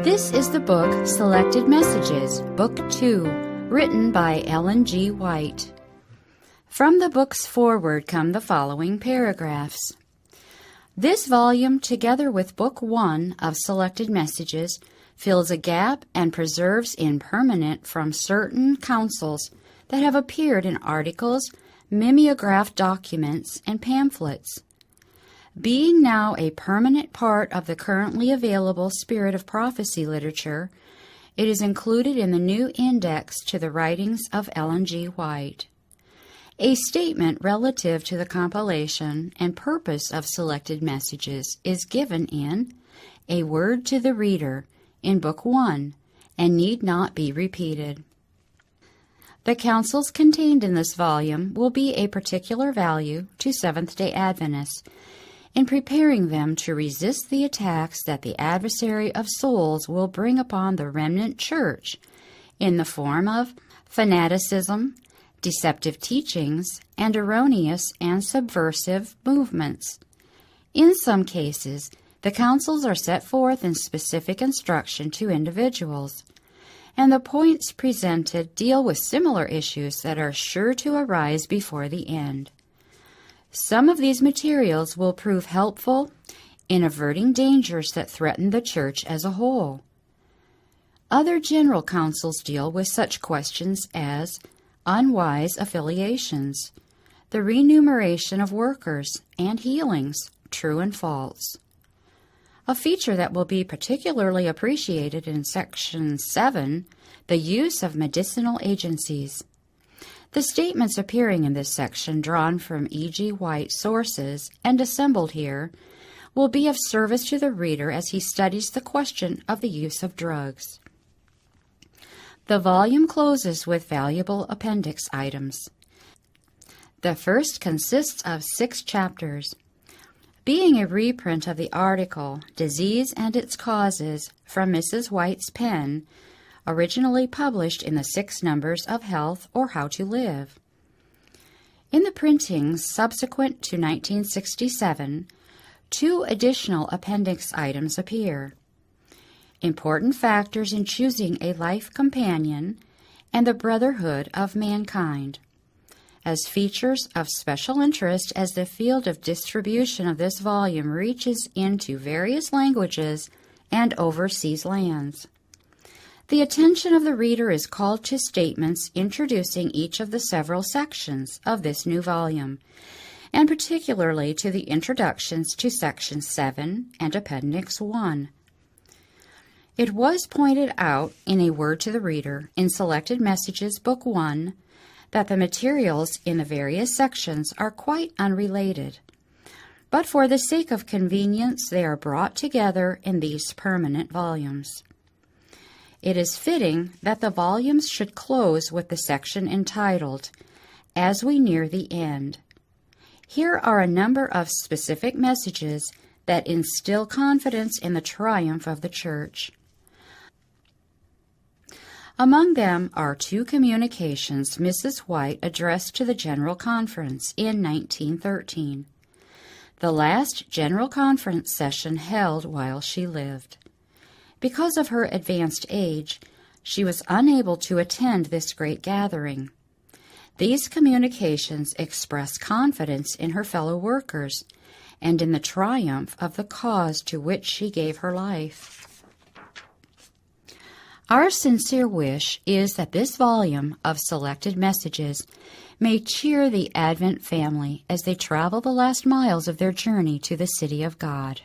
This is the book Selected Messages, Book 2, written by Ellen G. White. From the book's foreword come the following paragraphs. This volume, together with Book 1 of Selected Messages, fills a gap and preserves in permanent from certain counsels that have appeared in articles, mimeographed documents, and pamphlets. Being now a permanent part of the currently available Spirit of Prophecy literature, it is included in the new index to the writings of Ellen G. White. A statement relative to the compilation and purpose of Selected Messages is given in A Word to the Reader in Book 1 and need not be repeated. The counsels contained in this volume will be a particular value to Seventh-day Adventists in preparing them to resist the attacks that the adversary of souls will bring upon the remnant church in the form of fanaticism, deceptive teachings, and erroneous and subversive movements. In some cases, the counsels are set forth in specific instruction to individuals, and the points presented deal with similar issues that are sure to arise before the end. Some of these materials will prove helpful in averting dangers that threaten the church as a whole. Other general counsels deal with such questions as unwise affiliations, the remuneration of workers, and healings, true and false. A feature that will be particularly appreciated in Section 7, the use of medicinal agencies. The statements appearing in this section, drawn from E.G. White sources and assembled here, will be of service to the reader as he studies the question of the use of drugs. The volume closes with valuable appendix items. The first consists of 6 chapters. Being a reprint of the article, Disease and Its Causes, from Mrs. White's pen, originally published in the 6 numbers of Health or How to Live. In the printings subsequent to 1967, 2 additional appendix items appear. Important factors in choosing a life companion and the brotherhood of mankind, as features of special interest as the field of distribution of this volume reaches into various languages and overseas lands. The attention of the reader is called to statements introducing each of the several sections of this new volume, and particularly to the introductions to Section 7 and Appendix 1. It was pointed out in A Word to the Reader in Selected Messages, Book 1, that the materials in the various sections are quite unrelated, but for the sake of convenience they are brought together in these permanent volumes. It is fitting that the volumes should close with the section entitled, As We Near the End. Here are a number of specific messages that instill confidence in the triumph of the church. Among them are 2 communications Mrs. White addressed to the General Conference in 1913, the last General Conference session held while she lived. Because of her advanced age, she was unable to attend this great gathering. These communications express confidence in her fellow workers and in the triumph of the cause to which she gave her life. Our sincere wish is that this volume of Selected Messages may cheer the Advent family as they travel the last miles of their journey to the city of God.